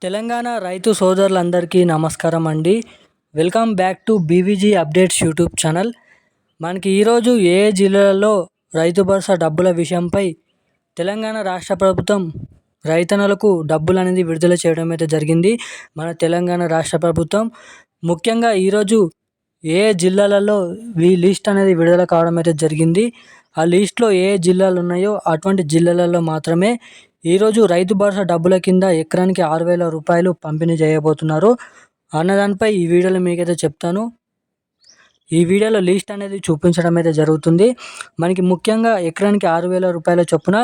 తెలంగాణ రైతు సోదరులందరికీ నమస్కారం అండి. Welcome back to BVG updates YouTube channel. మనకి ఈరోజు ఏ జిల్లాలలో రైతు భరోసా డబ్బుల విషయంపై తెలంగాణ రాష్ట్ర ప్రభుత్వం రైతన్నలకు డబ్బులు అనేది విడుదల చేయడం అయితే జరిగింది. మన తెలంగాణ రాష్ట్ర ప్రభుత్వం ముఖ్యంగా ఈరోజు ఏ జిల్లాలలో ఈ లిస్ట్ అనేది విడుదల కావడం అయితే జరిగింది. ఆ లిస్ట్లో ఏ జిల్లాలు ఉన్నాయో అటువంటి జిల్లాలలో మాత్రమే ఈరోజు రైతు భరోసా డబ్బుల కింద ఎకరానికి 6,000 రూపాయలు పంపిణీ చేయబోతున్నారు అన్నదానిపై ఈ వీడియోలో మీకైతే చెప్తాను. ఈ వీడియోలో లిస్ట్ అనేది చూపించడం అయితే జరుగుతుంది. మనకి ముఖ్యంగా ఎకరానికి 6,000 రూపాయల చొప్పున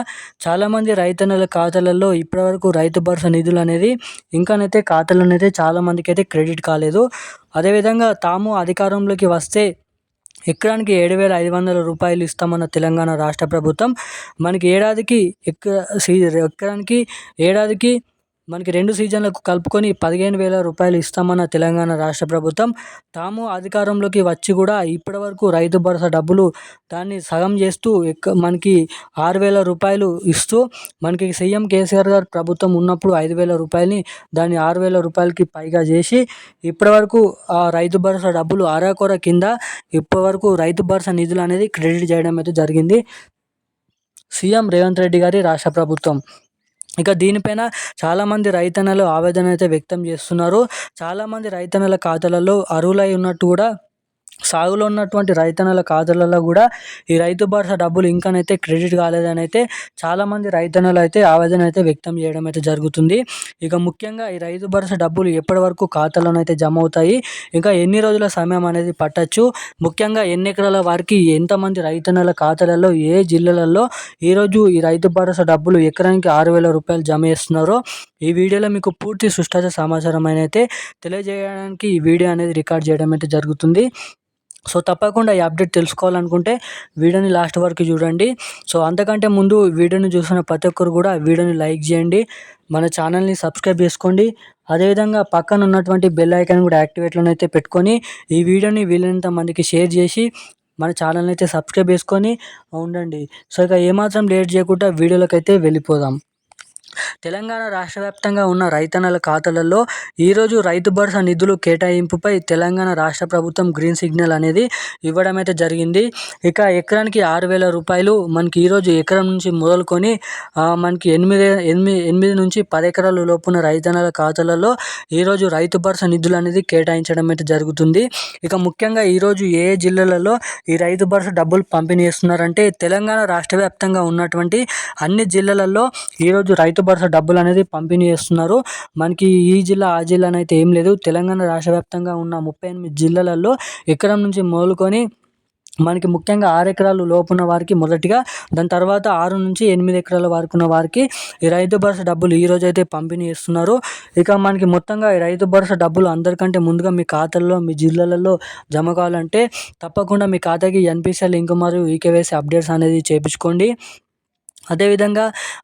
చాలామంది రైతన్నల ఖాతాలలో ఇప్పటివరకు రైతు భరోసా నిధులు అనేది ఇంకానైతే ఖాతాలను అయితే చాలామందికి అయితే క్రెడిట్ కాలేదు. అదేవిధంగా తాము అధికారంలోకి వస్తే ఎకరానికి 7,500 రూపాయలు ఇస్తామన్న తెలంగాణ రాష్ట్ర ప్రభుత్వం మనకి ఏడాదికి మనకి 2 సీజన్లకు కలుపుకొని 15,000 రూపాయలు ఇస్తామన్న తెలంగాణ రాష్ట్ర ప్రభుత్వం తాము అధికారంలోకి వచ్చి కూడా ఇప్పటివరకు రైతు భరోసా డబ్బులు దాన్ని సగం చేస్తూ మనకి 6,000 రూపాయలు ఇస్తూ మనకి సీఎం కేసీఆర్ గారు ప్రభుత్వం ఉన్నప్పుడు 5,000 రూపాయలని దాన్ని 6,000 రూపాయలకి పైగా చేసి ఇప్పటివరకు ఆ రైతు భరోసా డబ్బులు అరాకొర కింద ఇప్పటివరకు రైతు భరోసా నిధులు అనేది క్రెడిట్ చేయడం అయితే జరిగింది సీఎం రేవంత్ రెడ్డి గారి రాష్ట్ర ప్రభుత్వం. ఇక దీనిపైన చాలామంది రైతన్నలు ఆవేదన అయితే వ్యక్తం చేస్తున్నారు. చాలామంది రైతన్నల ఖాతాలలో అర్హులై ఉన్నట్టు కూడా సాగులో ఉన్నటువంటి రైతన్నల ఖాతాలలో కూడా ఈ రైతు భరోసా డబ్బులు ఇంకానైతే క్రెడిట్ కాలేదని అయితే చాలామంది రైతన్నలు అయితే ఆవేదన అయితే వ్యక్తం చేయడం అయితే జరుగుతుంది. ఇక ముఖ్యంగా ఈ రైతు భరోసా డబ్బులు ఎప్పటి వరకు ఖాతాలోనైతే జమ అవుతాయి, ఇంకా ఎన్ని రోజుల సమయం అనేది పట్టచ్చు, ముఖ్యంగా ఎన్ని ఎకరాల వారికి ఎంతమంది రైతన్నల ఖాతాలలో ఏ జిల్లాలలో ఈరోజు ఈ రైతు భరోసా డబ్బులు ఎకరానికి 6,000 రూపాయలు జమ చేస్తున్నారో ఈ వీడియోలో మీకు పూర్తి సుష్ఠత సమాచారం అయితే తెలియజేయడానికి ఈ వీడియో అనేది రికార్డ్ చేయడం అయితే జరుగుతుంది. సో తప్పకుండా ఈ అప్డేట్ తెలుసుకోవాలనుకుంటే వీడియోని లాస్ట్ వరకు చూడండి. సో అంతకంటే ముందు వీడియోని చూసిన ప్రతి ఒక్కరు కూడా వీడియోని లైక్ చేయండి, మన ఛానల్ని సబ్స్క్రైబ్ చేసుకోండి. అదేవిధంగా పక్కన ఉన్నటువంటి బెల్ ఐకాన్ కూడా యాక్టివేట్లోనే అయితే పెట్టుకొని ఈ వీడియోని వీలైనంత మందికి షేర్ చేసి మన ఛానల్ని అయితే సబ్స్క్రైబ్ చేసుకొని ఉండండి. సో ఇక ఏమాత్రం లేట్ చేయకుండా వీడియోలోకి అయితే వెళ్ళిపోదాం. తెలంగాణ రాష్ట్ర వ్యాప్తంగా ఉన్న రైతన్నల ఖాతాలలో ఈరోజు రైతు భరోసా నిధులు కేటాయింపుపై తెలంగాణ రాష్ట్ర ప్రభుత్వం గ్రీన్ సిగ్నల్ అనేది ఇవ్వడం అయితే జరిగింది. ఇక ఎకరానికి 6,000 రూపాయలు మనకి ఈరోజు ఎకరం నుంచి మొదలుకొని మనకి 8 నుంచి 10 ఎకరాల లోపున రైతన్నల ఖాతాలలో ఈరోజు రైతు భరోసా నిధులు అనేది కేటాయించడం అయితే జరుగుతుంది. ఇక ముఖ్యంగా ఈరోజు ఏ జిల్లాలలో ఈ రైతు భరోసా డబ్బులు పంపిణీ చేస్తున్నారంటే తెలంగాణ రాష్ట్ర వ్యాప్తంగా ఉన్నటువంటి అన్ని జిల్లాలలో ఈరోజు రైతు భరోసా డబ్బులు అనేది పంపిణీ చేస్తున్నారు. మనకి ఈ జిల్లా ఆ జిల్లా అయితే ఏం లేదు, తెలంగాణ రాష్ట్ర వ్యాప్తంగా ఉన్న 38 జిల్లాలలో ఎకరం నుంచి మొదలుకొని మనకి ముఖ్యంగా 6 ఎకరాలు లోపున్న వారికి మొదటిగా, దాని తర్వాత 6 నుంచి 8 ఎకరాల వరకు ఉన్న వారికి ఈ రైతు భరోసా డబ్బులు ఈరోజు అయితే పంపిణీ చేస్తున్నారు. ఇక మనకి మొత్తంగా ఈ రైతు భరోసా డబ్బులు అందరికంటే ముందుగా మీ ఖాతాల్లో మీ జిల్లాలలో జమ కావాలంటే తప్పకుండా మీ ఖాతాకి ఎన్పిసిఐ లింక్ మరియు ఈకేవైసీ అప్డేట్స్ అనేది చేయించుకోండి. అదేవిధంగా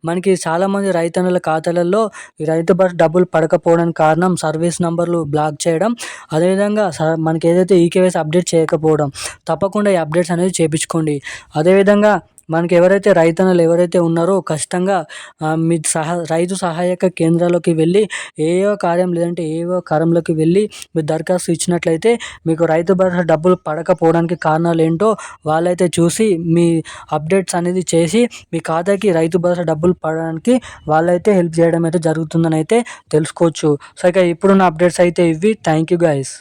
మనకి చాలామంది రైతన్నల ఖాతాలలో ఈ రైతు భరోసా డబ్బులు పడకపోవడానికి కారణం సర్వీస్ నంబర్లు బ్లాక్ చేయడం, అదేవిధంగా మనకి ఏదైతే ఈకేవైసీ అప్డేట్ చేయకపోవడం. తప్పకుండా ఈ అప్డేట్స్ అనేది చేయించుకోండి. అదేవిధంగా మనకి రైతన్నలు ఎవరైతే ఉన్నారో ఖచ్చితంగా మీ రైతు సహాయక కేంద్రాల్లోకి వెళ్ళి ఏవో కార్యం లేదంటే ఏవో కార్యంలోకి వెళ్ళి మీరు దరఖాస్తు ఇచ్చినట్లయితే మీకు రైతు భరోసా డబ్బులు పడకపోవడానికి కారణాలు ఏంటో వాళ్ళైతే చూసి మీ అప్డేట్స్ అనేది చేసి మీ ఖాతాకి రైతు భరోసా డబ్బులు పడడానికి వాళ్ళైతే హెల్ప్ చేయడం అయితే జరుగుతుందని అయితే తెలుసుకోవచ్చు. సో ఇక ఇప్పుడున్న అప్డేట్స్ అయితే ఇవి. Thank you guys.